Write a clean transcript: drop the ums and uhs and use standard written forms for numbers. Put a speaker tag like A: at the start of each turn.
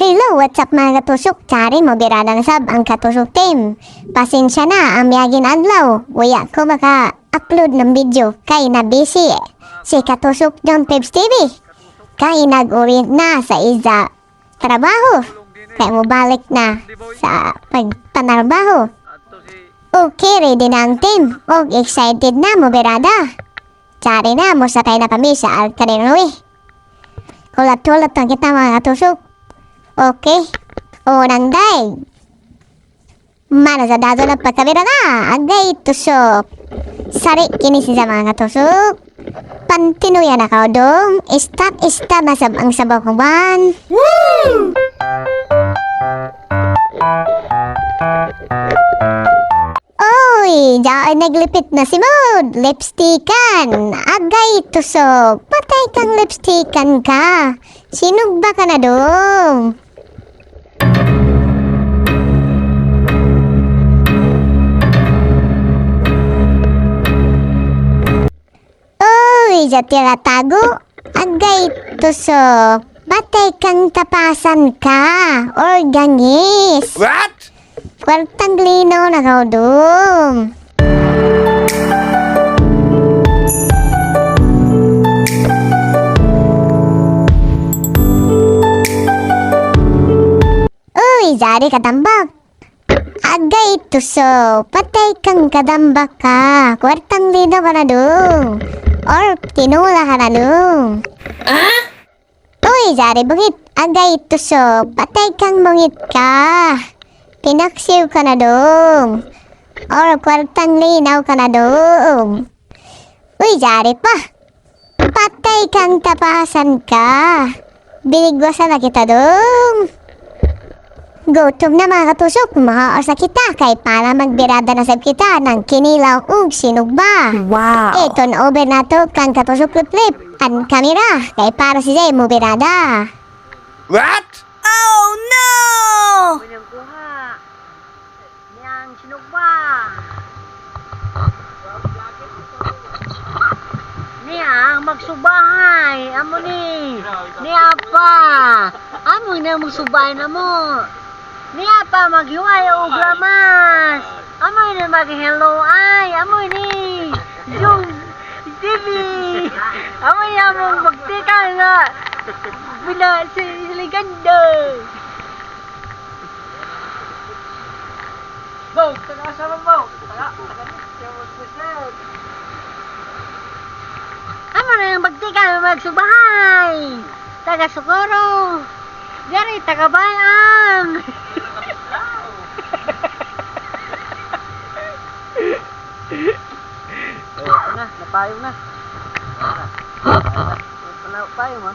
A: Hello, what's up mga katusok? Tsari mo birada na sab ang katusok team. Pasensya na ang miyagin adlaw. Waya ko maka-upload ng video kay na busy si katusok John Pebs TV. Kay nag-orient na sa isa trabaho. Kay mo balik na sa pagpanarbaho. Okay, ready na ang team. Og excited na mo birada. Tsari na mo sakay na kami sa Alcarinoi. Kulat-kulat lang kita mga katusok. Okay. Unang day. Mana sa dato ng pagkabira na. Agay tusok. Sari kini sa mga katusok. Pantinuya na kao dong. Stop masab ang sabaw kuban. Woo! Oy, dyan naglipit na si Mod. Lipstickan. Agay tusok. Patay kang lipstickan ka. Sinugba ka na dong. Uy, jatira tago. Agay tusok. Batay kang tapasan ka. Or gangis.
B: What?
A: Kwartang linaw na kao dong. Uy, jari kadambak. Agay tusok. Patay kang kadambak ka. Kwartang linaw ka na dong. Or tinula ka na dong. Uy, jari bungit. Agay tusok. Patay kang bungit ka. Pinaksiw ka na dong. Or kwartang linaw ka na dong. Uy, jari pa. Patay kang tapasan ka. Binigwasan na kita dong. Gutom na mga katusok, makaorsa kita kay para magbirada na sab kita ng kinilaw ug sinugba.
B: Wow.
A: Ito na over na to kang katusok flip ang kamera kay para si Zay mo birada.
B: What?
C: Oh no!
D: Niyang kuha. Niyang sinugba. Niyang magsubahay. Amo ni. Niya pa. Amo na magsubahay na mo. Niya pa maghiway o glamas. Amo na mag-hello ay. Amo ni. Yung TV. Amo na magtika nga. Bila siliganda. Bo, taga sama mo. Taga. Amo na yung magtika magsubahay. Taga Socorro. Dari taga Bayang. Ito na, napayong na. Napayong ha.